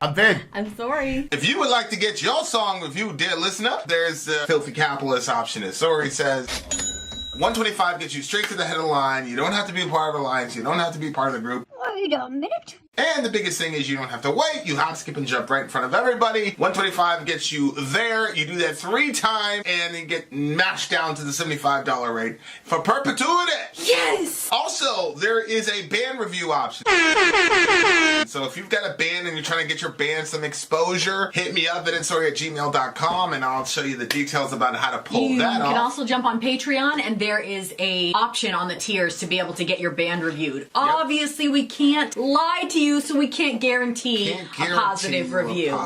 I'm Vin. I'm Sori. If you would like to get your song reviewed, dear listener, there's the filthy capitalist option. As Sori says, 125 gets you straight to the head of the line. You don't have to be a part of the alliance. You don't have to be part of the group. Wait a minute. And the biggest thing is you don't have to wait. You hop, skip, and jump right in front of everybody. 125 gets you there. You do that 3 times, and then get mashed down to the $75 rate for perpetuity. Yes! Also, there is a band review option. So if you've got a band and you're trying to get your band some exposure, hit me up at insori@gmail.com, and I'll show you the details about how to pull that off. You can also jump on Patreon, and there is a option on the tiers to be able to get your band reviewed. Obviously, we can't lie to you, so we can't guarantee a positive review.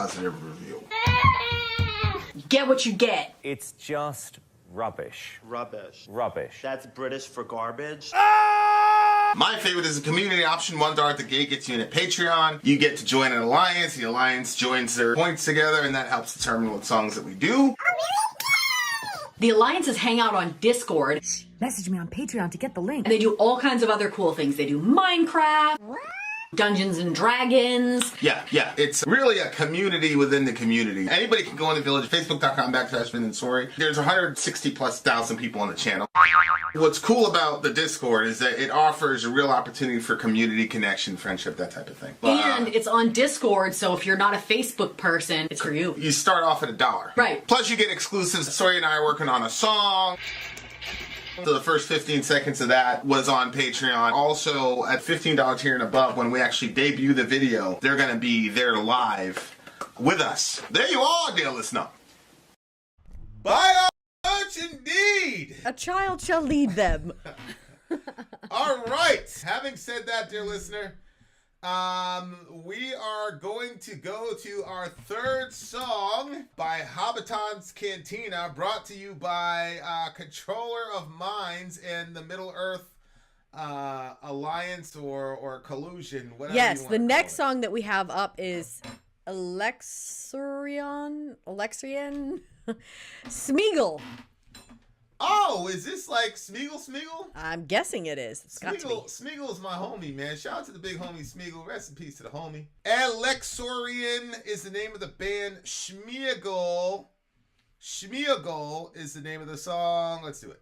Get what you get. It's just rubbish. Rubbish. Rubbish. That's British for garbage. My favorite is the community option. $1 at the gate gets you in at Patreon. You get to join an alliance. The alliance joins their points together, and that helps determine what songs that we do. The alliances hang out on Discord. Message me on Patreon to get the link. And they do all kinds of other cool things. They do Minecraft, Dungeons and Dragons. Yeah. It's really a community within the community. Anybody can go in the village, facebook.com/Vin and Sori. There's 160,000+ people on the channel. What's cool about the Discord is that it offers a real opportunity for community connection, friendship, that type of thing. And it's on Discord, so if you're not a Facebook person, it's for you. You start off at $1. Right. Plus you get exclusives. Sori and I are working on a song. So the first 15 seconds of that was on Patreon. Also, at $15 tier and above, when we actually debut the video, they're going to be there live with us. There you are, dear listener. By much indeed. A child shall lead them. All right. Having said that, dear listener, we are going to go to our third song by Hobbiton's Cantina, brought to you by Controller of Minds and the Middle Earth Alliance or Collusion, whatever. Yes, the next song that we have up is Elexorien-Smeagol. Oh, is this like Smeagol? I'm guessing it is. It's got to be. Smeagol's my homie, man. Shout out to the big homie Smeagol. Rest in peace to the homie. Elexorien is the name of the band. Smeagol is the name of the song. Let's do it.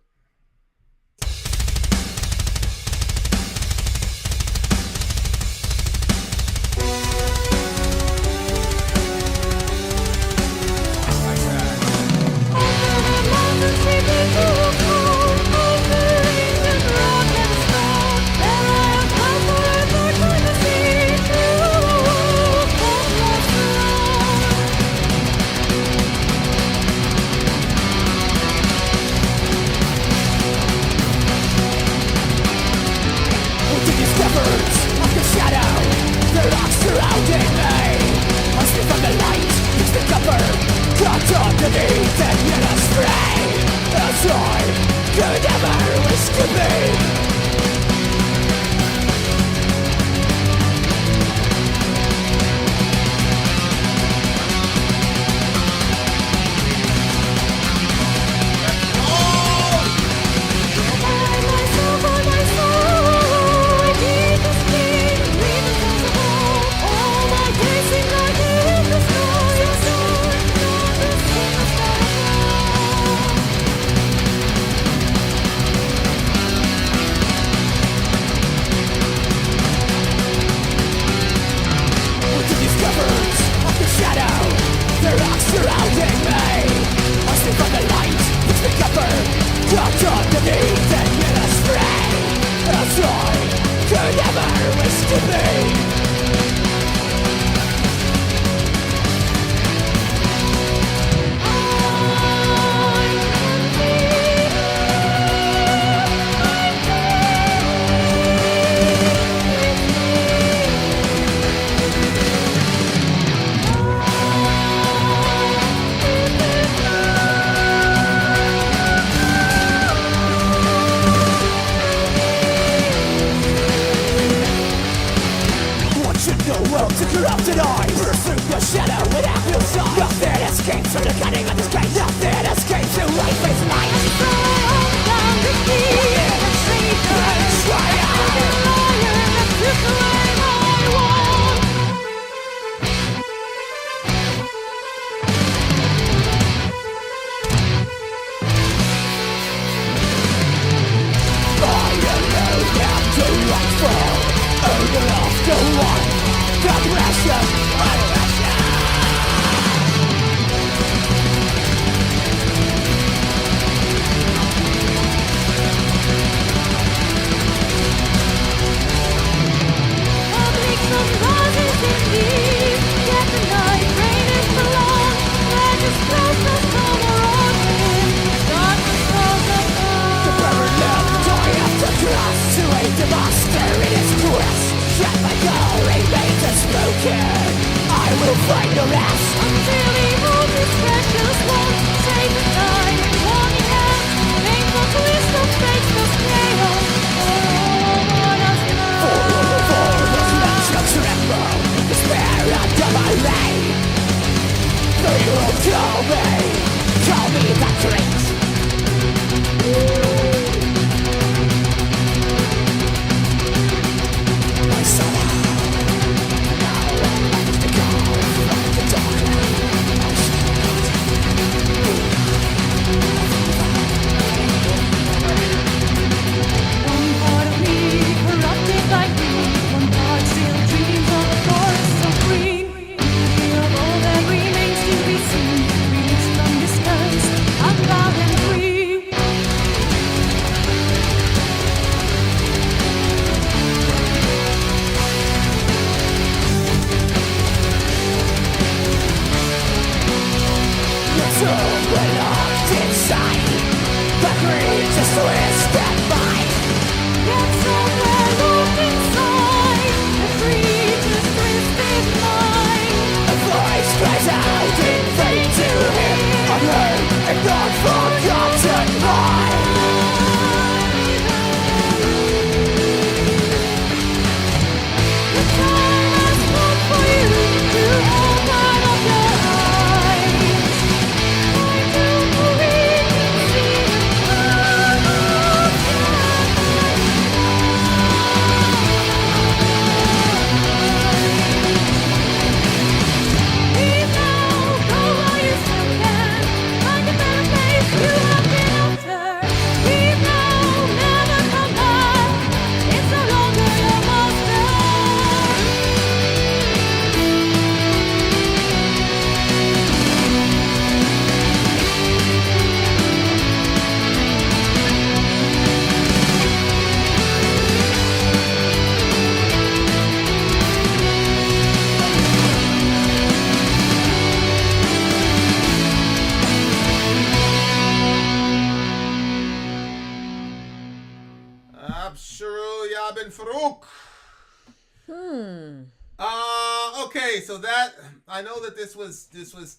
Okay, so that I know that this was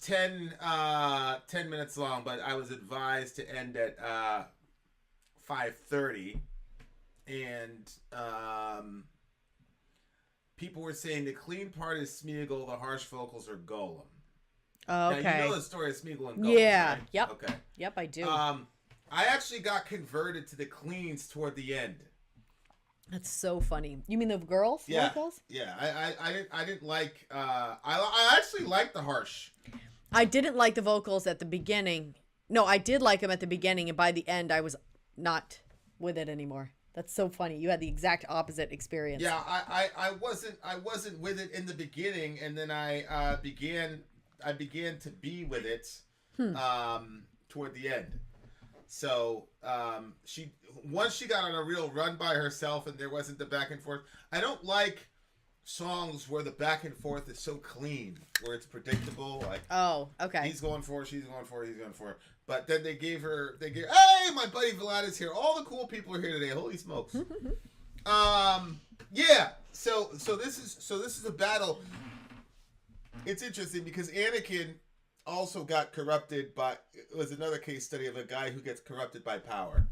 10 minutes long, but I was advised to end at 5:30, and people were saying the clean part is Smeagol, the harsh vocals are Golem. Oh, okay. Now, you know the story of Smeagol and Golem, yeah. right? Yep. Okay. Yep, I do. I actually got converted to the cleans toward the end. That's so funny. You mean the girls? Yeah. Vocals? Yeah. I didn't like. I actually liked the harsh. I didn't like the vocals at the beginning. No, I did like them at the beginning, and by the end, I was not with it anymore. That's so funny. You had the exact opposite experience. Yeah, I wasn't with it in the beginning, and then I began to be with it toward the end. So once she got on a real run by herself and there wasn't the back and forth. I don't like songs where the back and forth is so clean, where it's predictable. Like, oh, okay. He's going for it, she's going for it, he's going for it. But then they gave, hey, my buddy Vlad is here. All the cool people are here today. Holy smokes. Yeah. So this is a battle. It's interesting because Anakin also got corrupted by, it was another case study of a guy who gets corrupted by power.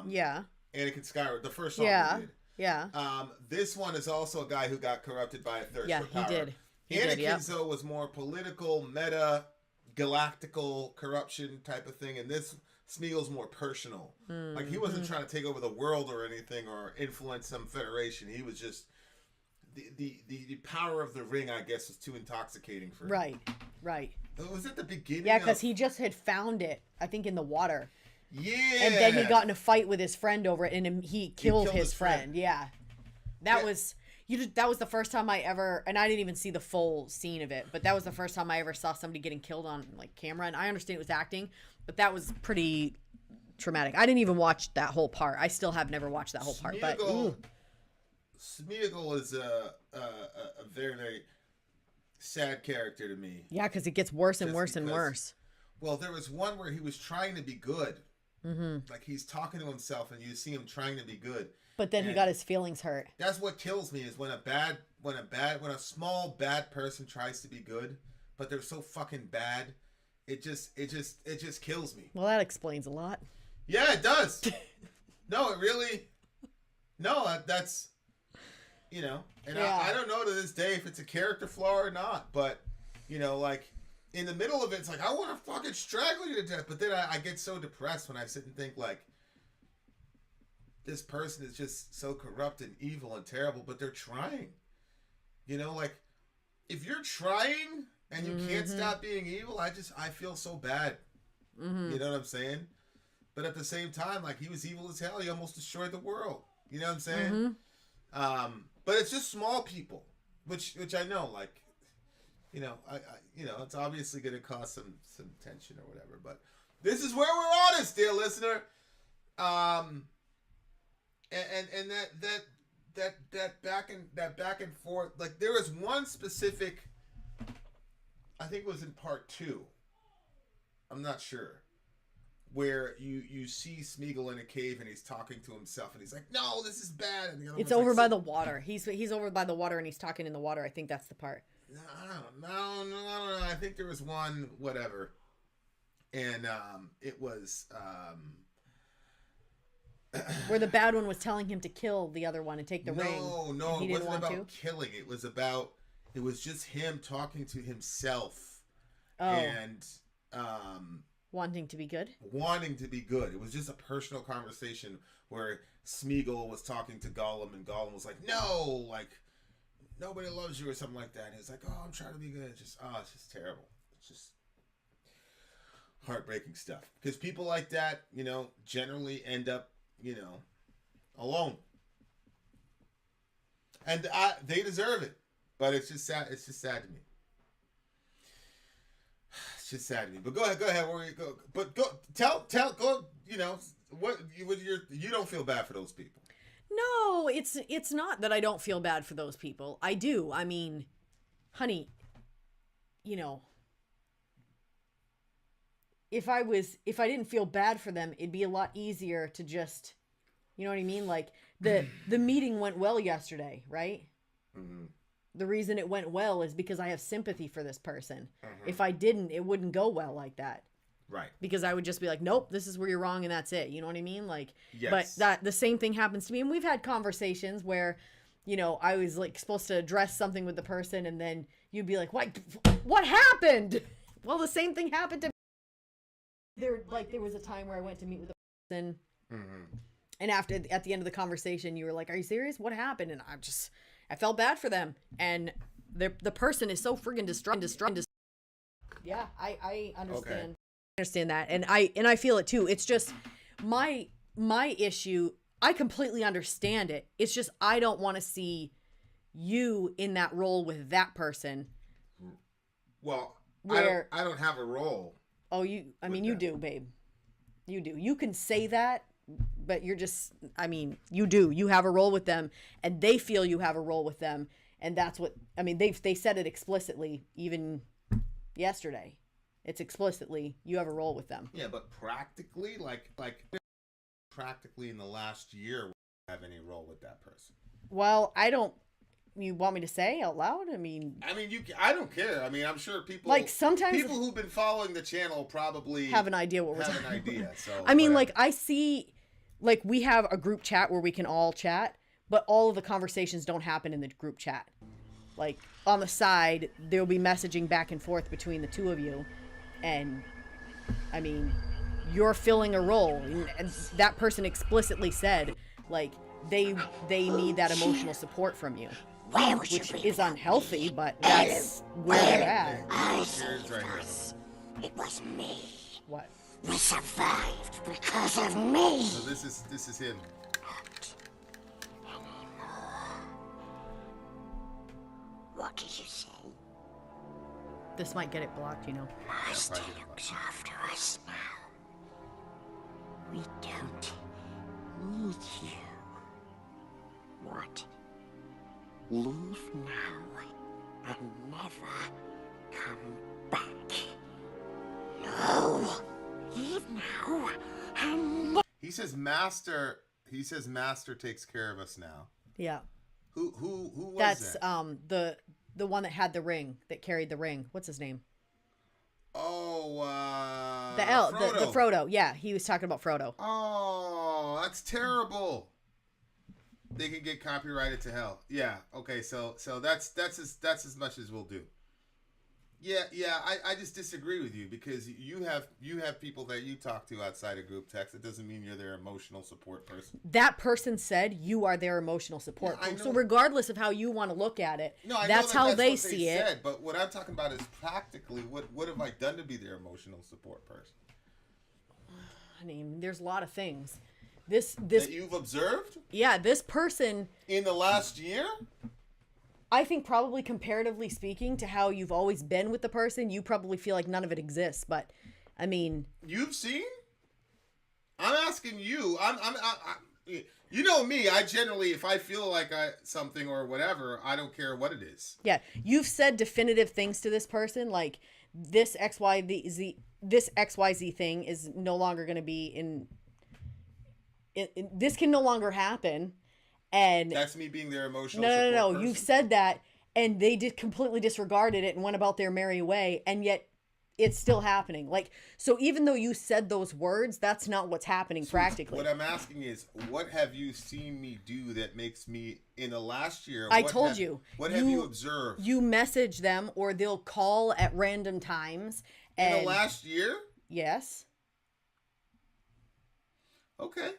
Yeah. Anakin Skywalker, the first song yeah. we did. Yeah. This one is also a guy who got corrupted by a thirst for power. He did. Anakin's though was more political, meta, galactical corruption type of thing, and this Smeagol's more personal. Like he wasn't trying to take over the world or anything or influence some federation. He was just the power of the ring, I guess, was too intoxicating for him. Right. It was at the beginning. Yeah, because he just had found it, I think, in the water. Yeah. And then he got in a fight with his friend over it, and he killed his friend. Yeah. That was... that was the first time I ever, and I didn't even see the full scene of it, but that was the first time I ever saw somebody getting killed on like camera. And I understand it was acting, but that was pretty traumatic. I didn't even watch that whole part. I still have never watched that whole part. But Smeagol is a very, very sad character to me. Yeah, because it gets worse and worse and worse. Well, there was one where he was trying to be good. Like he's talking to himself, and you see him trying to be good. But then he got his feelings hurt. That's what kills me is when a small bad person tries to be good, but they're so fucking bad, it just kills me. Well, that explains a lot. Yeah, it does. No, it really. No, that's. You know, and yeah. I don't know to this day if it's a character flaw or not, but you know, like in the middle of it, it's like I want to fucking strangle you to death, but then I get so depressed when I sit and think like. This person is just so corrupt and evil and terrible, but they're trying. You know, like, if you're trying and you can't stop being evil, I feel so bad. You know what I'm saying? But at the same time, like, he was evil as hell. He almost destroyed the world. You know what I'm saying? But it's just small people, which I know, like, you know, I you know, it's obviously going to cause some tension or whatever. But this is where we're honest, dear listener. And that back and forth, like there was one specific, I think it was in part 2, I'm not sure, where you see Smeagol in a cave and he's talking to himself and he's like, no, this is bad. And the other it's over like, by the water. He's over by the water and he's talking in the water. I think that's the part. No. I think there was one, whatever, and it was. Where the bad one was telling him to kill the other one and take the ring. No, it wasn't about killing. It was just him talking to himself. And wanting to be good. It was just a personal conversation where Smeagol was talking to Gollum and Gollum was like, no, like nobody loves you or something like that. And he's like, oh, I'm trying to be good. It's just terrible. It's just heartbreaking stuff. Because people like that, you know, generally end up, you know, alone, and they deserve it. But it's just sad. It's just sad to me. It's just sad to me. But go ahead. Where you go? But go tell. Go. You know what? You don't feel bad for those people. No, it's not that I don't feel bad for those people. I do. I mean, honey, you know. If I didn't feel bad for them, it'd be a lot easier to just, you know what I mean? Like the meeting went well yesterday, right? The reason it went well is because I have sympathy for this person. If I didn't, it wouldn't go well like that. Right. Because I would just be like, nope, this is where you're wrong and that's it. You know what I mean? Like, yes. But that the same thing happens to me. And we've had conversations where, you know, I was like supposed to address something with the person and then you'd be like, what happened? Well, the same thing happened to me. There was a time where I went to meet with a person, and at the end of the conversation, you were like, "Are you serious? What happened?" And I felt bad for them, and the person is so friggin' distraught. Yeah, I understand. Okay. I understand that, and I feel it too. It's just my issue. I completely understand it. It's just I don't want to see you in that role with that person. Well, I don't have a role. Oh, you do, babe. You do. You can say that, but you're just, I mean, you do. You have a role with them, and they feel you have a role with them, and that's what, I mean, they said it explicitly, even yesterday. It's explicitly, you have a role with them. Yeah, but practically, like practically in the last year, have any role with that person? Well, I don't. You want me to say out loud? I mean, I don't care. I mean, I'm sure people like sometimes people who've been following the channel probably have an idea what we're talking about. So I mean, like I see, like we have a group chat where we can all chat, but all of the conversations don't happen in the group chat. Like on the side, there'll be messaging back and forth between the two of you, and I mean, you're filling a role, and that person explicitly said like they need that emotional support from you. Which is unhealthy, but that's where they're at. I said it was me. What? We survived because of me. So this is him. What did you say? This might get it blocked, you know. Master looks after us now. We don't need you. What? Leave now and never come back. No. Leave now and He says Master takes care of us now. Yeah. Who was That's that? the one that had the ring, that carried the ring. What's his name? Oh, The Frodo. the Frodo. Yeah, he was talking about Frodo. Oh, that's terrible. They can get copyrighted to hell. Yeah. Okay. So that's as much as we'll do. Yeah. I just disagree with you because you have people that you talk to outside of group text. It doesn't mean you're their emotional support person. That person said you are their emotional support. Yeah, I So know. regardless of how you want to look at it, No, I that's know how that's they what see it. said, but what I'm talking about is practically what have I done to be their emotional support person? I mean, there's a lot of things. This That you've observed yeah, this person, in the last year? I think probably comparatively speaking to how you've always been with the person, you probably feel like none of it exists. But I mean, You've seen? I'm asking you. You know me. I generally, if I feel like something or whatever, I don't care what it is. yeah, you've said definitive things to this person, like this XYZ thing is no longer going to be in this can no longer happen. And That's me being their emotional. no, support person. you've said that, and they completely disregarded it and went about their merry way, and yet it's still happening. Like, so even though you said those words, that's not what's happening practically. What I'm asking is, what have you seen me do that makes me in the last year? I told you. What have you observed You message them, or they'll call at random times. in And the last year? yes, Okay.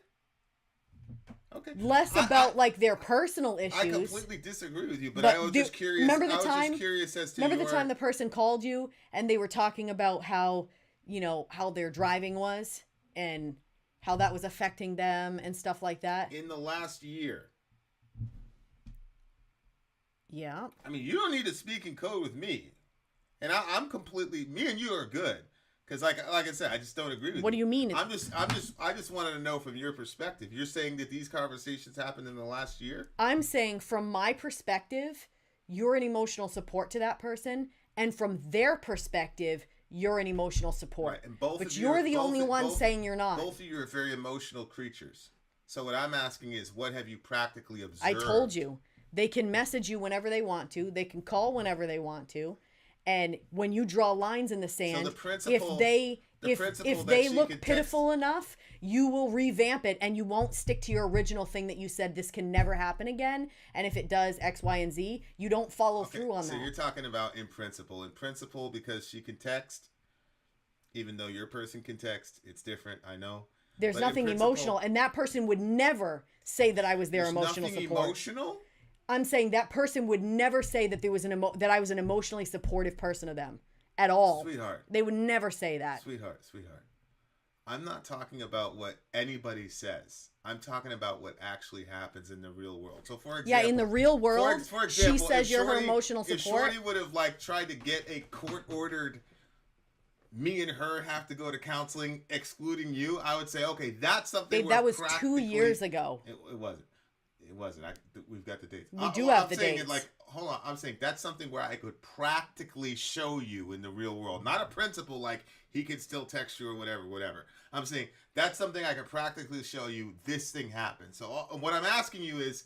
less about like their personal issues. I completely disagree with you, but But I was do- just curious. remember the I was time- just curious as to Remember the your- time the person called you and they were talking about how, you know, how their driving was and how that was affecting them and stuff like that? in the last year. Yeah. I mean, you don't need to speak in code with me, and I'm completely. Me and you are good, because like I said, I just don't agree with you. What do you mean? I just wanted to know from your perspective. You're saying that these conversations happened in the last year. I'm saying from my perspective, you're an emotional support to that person, and from their perspective, you're an emotional support. Right, and both but of you you're are- the both only of- one both- saying you're not. Both of you are very emotional creatures. So what I'm asking is, what have you practically observed? I told you. They can message you whenever they want to. They can call whenever they want to. And when you draw lines in the sand, the principle- if they the principle if that they she look could pitiful enough, you will revamp it and you won't stick to your original thing that you said this can never happen again. And if it does X, Y, and Z, you don't follow through on so that. you're talking about in principle. In principle, because she can text, even though your person can text, it's different. I know. There's But in nothing principle, emotional, and that person would never say that I was their there's emotional nothing support. emotional. I'm saying that person would never say that there was that I was an emotionally supportive person of them at all. Sweetheart. They would never say that. Sweetheart. I'm not talking about what anybody says. I'm talking about what actually happens in the real world. So, for example, Yeah, in the real world, for she example, says if you're her Shorty- emotional If support. Shorty would have tried to get a court-ordered, me and her have to go to counseling, excluding you, I would say, okay, that's something. Babe, where that was 2 practically- years ago. It wasn't. It wasn't. We've got the dates. We do have I'm the saying dates. It like, hold on. I'm saying that's something where I could practically show you in the real world. Not a principle like he could still text you or whatever. I'm saying that's something I could practically show you. This thing happened. So what I'm asking you is,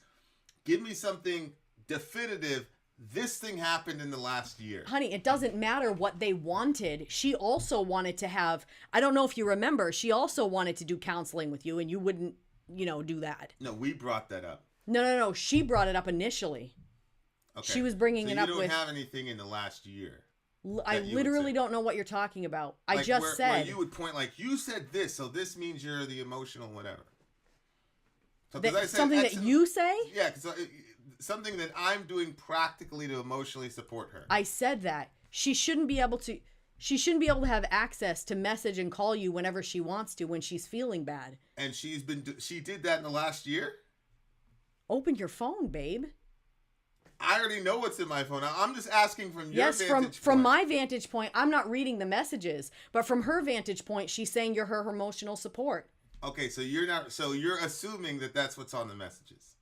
give me something definitive. This thing happened in the last year. Honey, it doesn't matter what they wanted. She also wanted to have, I don't know if you remember, she also wanted to do counseling with you and you wouldn't, do that. No, we brought that up. No. She brought it up initially. Okay. She was bringing so it up you with. don't have anything in the last year. I that you would literally say. don't know what you're talking about. I Like just where said. you would point like, you said this, so this means you're the emotional whatever. So, 'cause I said something that you say? Yeah, because something that I'm doing practically to emotionally support her. I said that. She shouldn't be able to have access to message and call you whenever she wants to when she's feeling bad. And she did that in the last year? Open your phone, babe. I already know what's in my phone. I'm just asking from your Yes, vantage from point. my vantage point, I'm not reading the messages, but from her vantage point, she's saying you're her emotional support. Okay, so you're assuming that that's what's on the messages.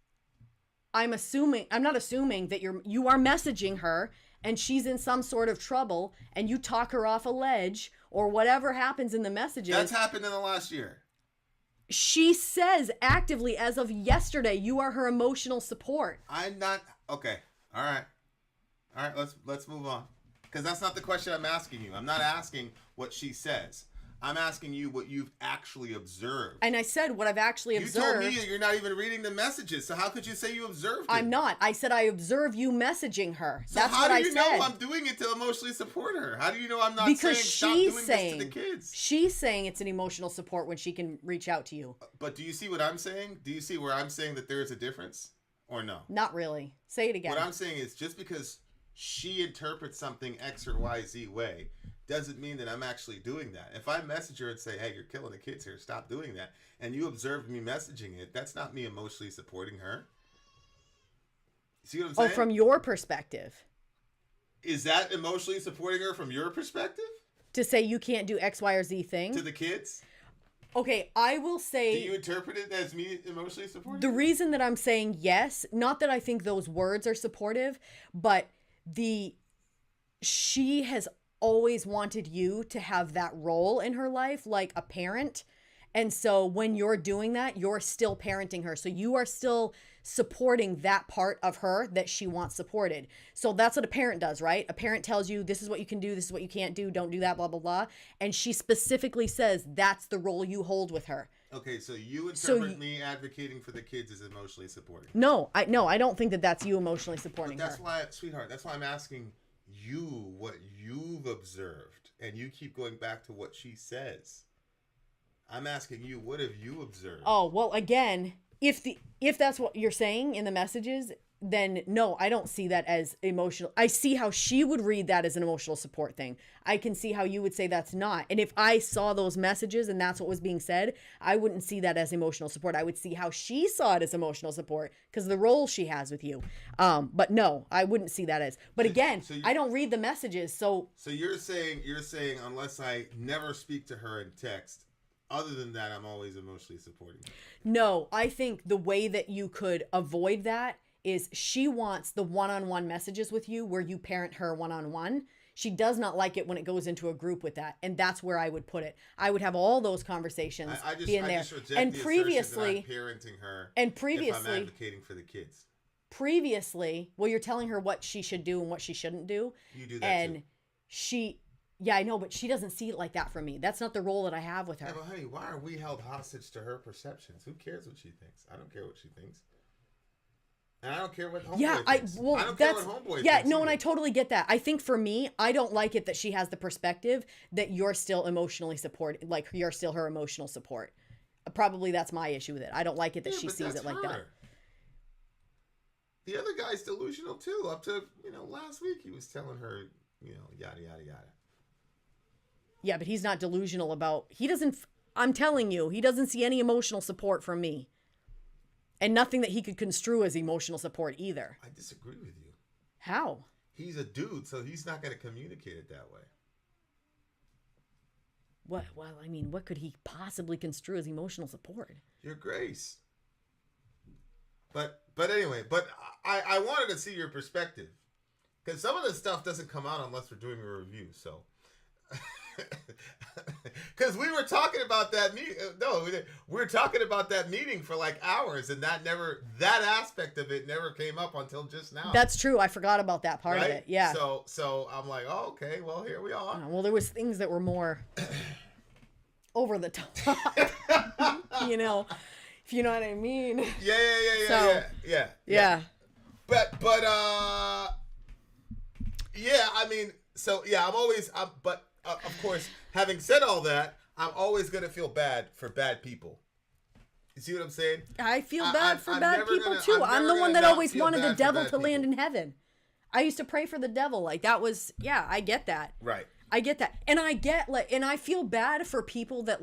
I'm not assuming that you are messaging her and she's in some sort of trouble and you talk her off a ledge or whatever happens in the messages. That's happened in the last year. She says actively as of yesterday, you are her emotional support. I'm not okay. All right. Let's move on. Because that's not the question I'm asking you. I'm not asking what she says. I'm asking you what you've actually observed. And I said what I've actually observed. You told me that you're not even reading the messages. So how could you say you observed it? I'm not. I said I observe you messaging her. So That's how what do I you said. know I'm doing it to emotionally support her? How do you know I'm not Because saying she's stop doing saying this to the kids? she's saying it's an emotional support when she can reach out to you. But do you see what I'm saying? Do you see where I'm saying that there is a difference? Or no? Not really. Say it again. What I'm saying is just because she interprets something X or Y, Z way doesn't mean that I'm actually doing that. If I message her and say, hey, you're killing the kids here, stop doing that, and you observed me messaging it, that's not me emotionally supporting her. See what I'm saying? Oh, from your perspective. Is that emotionally supporting her from your perspective? To say you can't do X, Y, or Z thing? To the kids? Okay, I will say... Do you interpret it as me emotionally supporting the her? reason that I'm saying yes, not that I think those words are supportive, but she has always wanted you to have that role in her life, like a parent. And so when you're doing that, you're still parenting her. So you are still supporting that part of her that she wants supported. So that's what a parent does, right? A parent tells you, this is what you can do, this is what you can't do, don't do that, blah, blah, blah. And she specifically says that's the role you hold with her. Okay, so you interpret me advocating for the kids as emotionally supporting. No, I don't think that that's you emotionally supporting But that's her. why, sweetheart, that's why I'm asking you what you've observed, and you keep going back to what she says. I'm asking you, what have you observed? Oh, well, again, if that's what you're saying in the messages, then no, I don't see that as emotional. I see how she would read that as an emotional support thing. I can see how you would say that's not. And if I saw those messages and that's what was being said, I wouldn't see that as emotional support. I would see how she saw it as emotional support because of the role she has with you. But no, I wouldn't see that as. But again, I don't read the messages, so. So you're saying unless I never speak to her in text, other than that, I'm always emotionally supporting her. No, I think the way that you could avoid that is she wants the one-on-one messages with you where you parent her one-on-one. She does not like it when it goes into a group with that, and that's where I would put it. I would have all those conversations be in there. I just reject and the previously, assertion that I'm parenting her and previously, if I'm advocating for the kids. Previously, well, you're telling her what she should do and what she shouldn't do. You do that and too. Yeah, I know, but she doesn't see it like that from me. That's not the role that I have with her. Yeah, but honey, why are we held hostage to her perceptions? Who cares what she thinks? I don't care what she thinks. And I don't care what homeboy thinks. I don't care what homeboy thinks. No, and I totally get that. I think for me, I don't like it that she has the perspective that you're still emotionally supported, like you're still her emotional support. Probably that's my issue with it. I don't like it that she sees it like that. The other guy's delusional too. Up to, last week he was telling her, yada, yada, yada. Yeah, but he's not delusional about, I'm telling you, he doesn't see any emotional support from me. And nothing that he could construe as emotional support either. I disagree with you. How? He's a dude, so he's not going to communicate it that way. What? Well, I mean, what could he possibly construe as emotional support? Your grace. But anyway, I wanted to see your perspective. Because some of this stuff doesn't come out unless we're doing a review, so... Because we were talking about that meeting. No, we were talking about that meeting for like hours, and that aspect of it never came up until just now. That's true. I forgot about that part of it. Yeah. So I'm like, oh, okay, well, here we are. Well, there was things that were more over the top. If you know what I mean. Yeah. But yeah, I mean, so yeah, but of course, having said all that, I'm always gonna feel bad for bad people. You see what I'm saying? I feel bad for bad people too. I'm the one that always wanted the devil to land in heaven. I used to pray for the devil. Like that was, yeah, I get that. Right. I get that. And I get and I feel bad for people that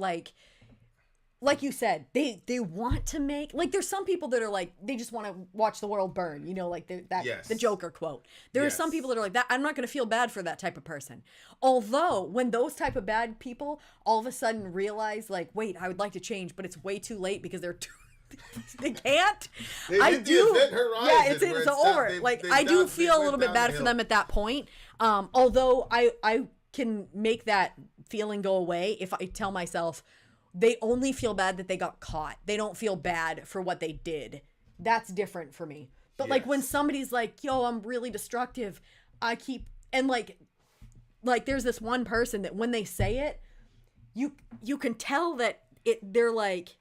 like you said, they want to make, like, there's some people that are like, they just want to watch the world burn, you know, like the Joker quote. There are some people that are like that. I'm not going to feel bad for that type of person. Although when those type of bad people all of a sudden realize, like, wait, I would like to change, but it's way too late because they're too they can't. I do. Yeah, it's over. I do feel a little bit bad for them at that point. Although I can make that feeling go away if I tell myself they only feel bad that they got caught. They don't feel bad for what they did. That's different for me. But like when somebody's like, yo, I'm really destructive, I keep, and like there's this one person that when they say it, you can tell that they're like,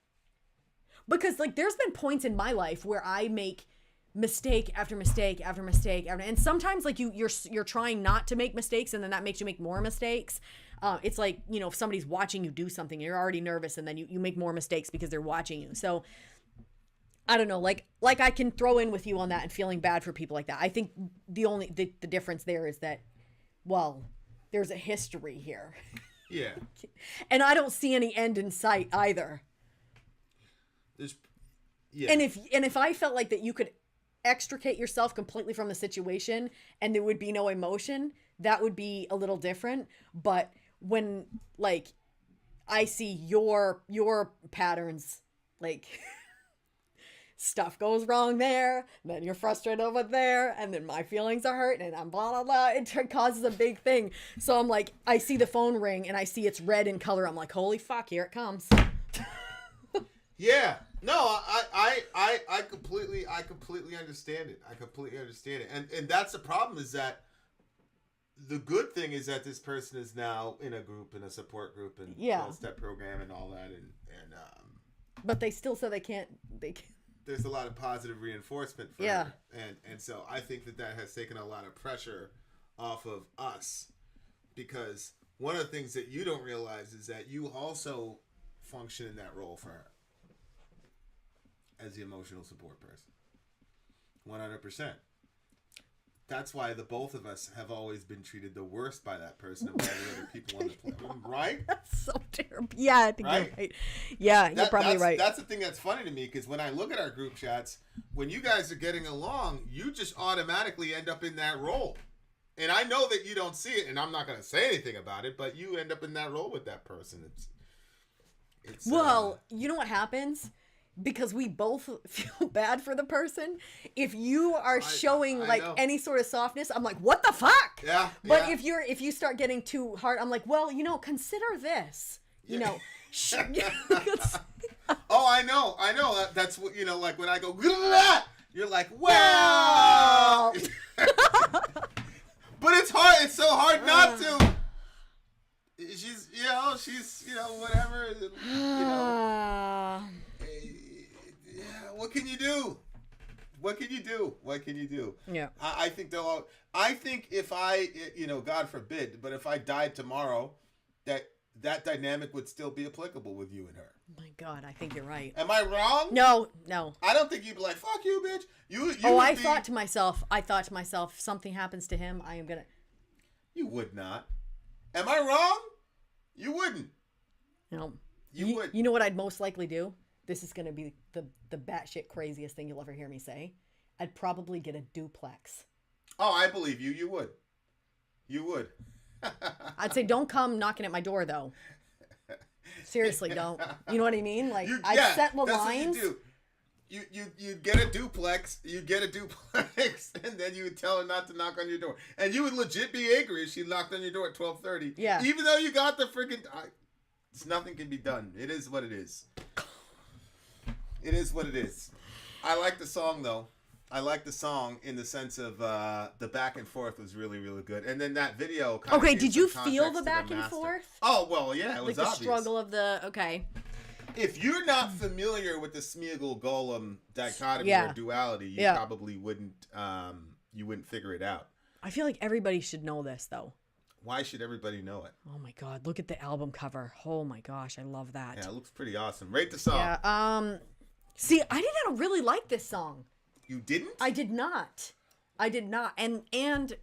because like there's been points in my life where I make mistake after mistake after mistake after, and sometimes like you're trying not to make mistakes, and then that makes you make more mistakes. It's like, you know, if somebody's watching you do something, you're already nervous, and then you make more mistakes because they're watching you. So I don't know, like I can throw in with you on that and feeling bad for people like that. I think the difference there is that, well, there's a history here. Yeah. And I don't see any end in sight either. And if I felt like that you could extricate yourself completely from the situation and there would be no emotion, that would be a little different. But when like I see your patterns, like stuff goes wrong there, then you're frustrated over there, and then my feelings are hurt, and I'm blah blah blah, it causes a big thing. So I'm like, I see the phone ring and I see it's red in color, I'm like, holy fuck, here it comes. Yeah. No, I completely understand it. I completely understand it. And that's the problem, is that the good thing is that this person is now in a group, in a support group, and 12-step program and all that, and but they still say they can't. There's a lot of positive reinforcement for her. And so I think that has taken a lot of pressure off of us, because one of the things that you don't realize is that you also function in that role for her as the emotional support person. 100%. That's why the both of us have always been treated the worst by that person of all the other people on the planet. Right? That's so terrible. Yeah, I think you're right. Yeah, you're probably right. That's the thing that's funny to me, because when I look at our group chats, when you guys are getting along, you just automatically end up in that role. And I know that you don't see it, and I'm not going to say anything about it, but you end up in that role with that person. It's well, you know what happens? Because we both feel bad for the person. If you are showing any sort of softness, I'm like, what the fuck? Yeah. But if you start getting too hard, I'm like, well, you know, consider this. You know. Oh, I know. That's what, you know, like when I go, you're like, well. But it's hard. It's so hard not to. She's, whatever. What can you do? What can you do? Yeah. I think if I, God forbid, but if I died tomorrow, that dynamic would still be applicable with you and her. Oh my God, I think you're right. Am I wrong? No. I don't think you'd be like, fuck you, bitch. I thought to myself, if something happens to him, I am gonna. You would not. Am I wrong? You wouldn't. No. You would. You know what I'd most likely do? This is going to be the batshit craziest thing you'll ever hear me say. I'd probably get a duplex. Oh, I believe you. You would. You would. I'd say don't come knocking at my door, though. Seriously, don't. You know what I mean? Like, I'd set the lines. What you do. You'd get a duplex. You'd get a duplex, and then you would tell her not to knock on your door. And you would legit be angry if she knocked on your door at 12:30. Yeah. Even though you got the freaking... nothing can be done. It is what it is. It is what it is. I like the song, though. I like the song in the sense of the back and forth was really, really good. And then that video kind of... Okay, did you feel the back and forth? Oh, well, yeah, it was like obvious. The struggle of the... Okay. If you're not familiar with the Smeagol Golem dichotomy or duality, you probably wouldn't figure it out. I feel like everybody should know this, though. Why should everybody know it? Oh, my God. Look at the album cover. Oh, my gosh. I love that. Yeah, it looks pretty awesome. Rate the song. Yeah, see, I didn't really like this song. You didn't? I did not. And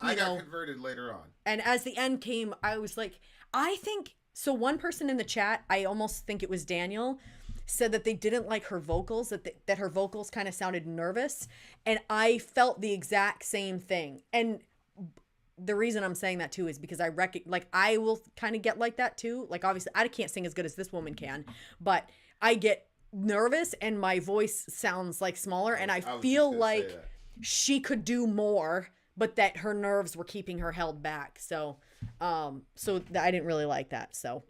I got converted later on. And as the end came, I was like, I think So one person in the chat, I almost think it was Daniel, said that they didn't like her vocals, that her vocals kind of sounded nervous, and I felt the exact same thing. And the reason I'm saying that too is because I will kind of get like that too. Like, obviously I can't sing as good as this woman can, but I get nervous and my voice sounds like smaller, and I feel like she could do more, but that her nerves were keeping her held back. So I didn't really like that. So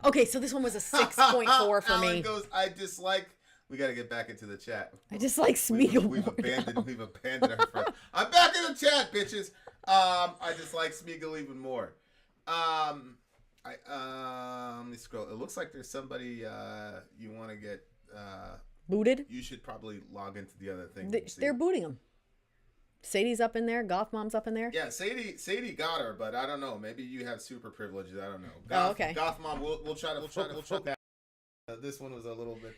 okay, so this one was a 6.4 for me. Alan goes, I dislike. We got to get back into the chat. I dislike Smeagol. We've abandoned our friend. I'm back in the chat, bitches. I dislike Smeagol even more. Let me scroll. It looks like there's somebody you want to get booted. You should probably log into the other thing. They're booting him. Sadie's up in there. Goth Mom's up in there. Yeah, Sadie got her, but I don't know. Maybe you have super privileges. I don't know. Okay. Goth Mom, we'll try that. This one was a little bit.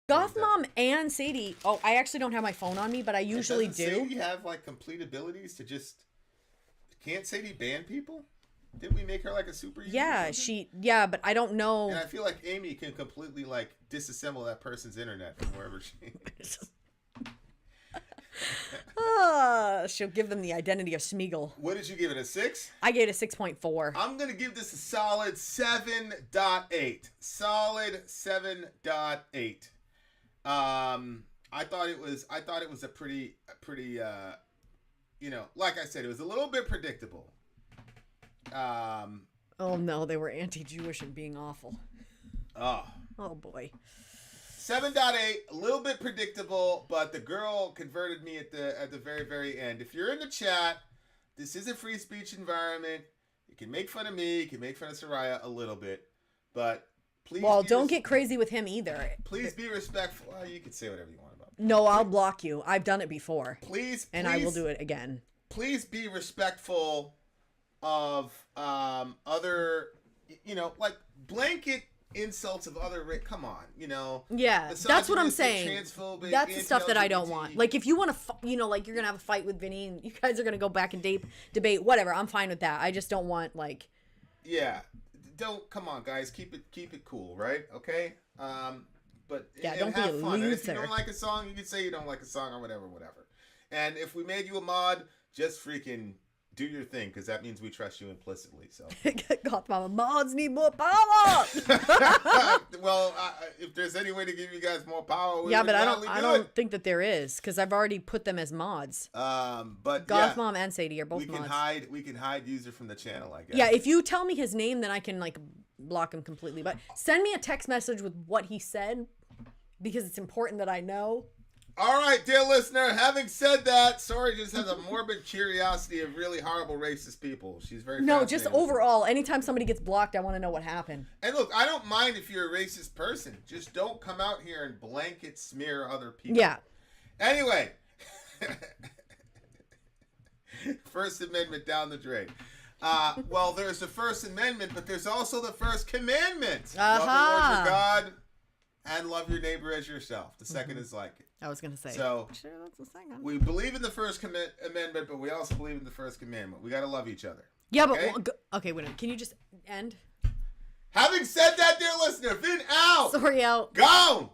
Goth Mom and Sadie. Oh, I actually don't have my phone on me, but I usually do. Sadie have like complete abilities to just. Can't Sadie ban people? Didn't we make her like a super user? Yeah, but I don't know. And I feel like Amy can completely like disassemble that person's internet from wherever she is. She'll give them the identity of Smeagol. What did you give it, a 6? I gave it a 6.4. I'm going to give this a solid 7.8. Solid 7.8. I thought it was a pretty like I said, it was a little bit predictable. Oh no, they were anti-Jewish and being awful. Oh boy. 7.8, a little bit predictable, but the girl converted me at the very, very end. If you're in the chat, this is a free speech environment. You can make fun of me, you can make fun of Soraya a little bit, but please. Well, don't get crazy with him either. Please be respectful. Well, you can say whatever you want about me. No, I'll block you. I've done it before. Please, and I will do it again. Please be respectful of other, like blanket insults of other come on, yeah, that's what I'm saying. That's the stuff that I don't want. Like, if you want to like you're gonna have a fight with Vinny and you guys are gonna go back and debate whatever, I'm fine with that. I just don't want like come on guys, keep it cool, right? Okay. But don't be a fun. loser. And if you don't like a song, you can say you don't like a song or whatever. And if we made you a mod, just freaking do your thing, because that means we trust you implicitly. So, God, Mama, mods need more power. Well, if there's any way to give you guys more power, but I don't think that there is, because I've already put them as mods. But Goth Mom and Sadie are both mods. We can hide user from the channel, I guess. Yeah, if you tell me his name, then I can like block him completely. But send me a text message with what he said, because it's important that I know. All right, dear listener, having said that, Sori just has a morbid curiosity of really horrible racist people. She's very just overall, anytime somebody gets blocked, I want to know what happened. And look, I don't mind if you're a racist person. Just don't come out here and blanket smear other people. Yeah. Anyway, First Amendment down the drain. Well, there's the First Amendment, but there's also the First Commandment. Love the Lord your God and love your neighbor as yourself. The second is like it. I was going to say. So, sure, that's the second. We believe in the First Amendment, but we also believe in the First Commandment. We got to love each other. Yeah, okay? but... okay, wait a minute. Can you just end? Having said that, dear listener, Vin out! Sorry, out. Gone!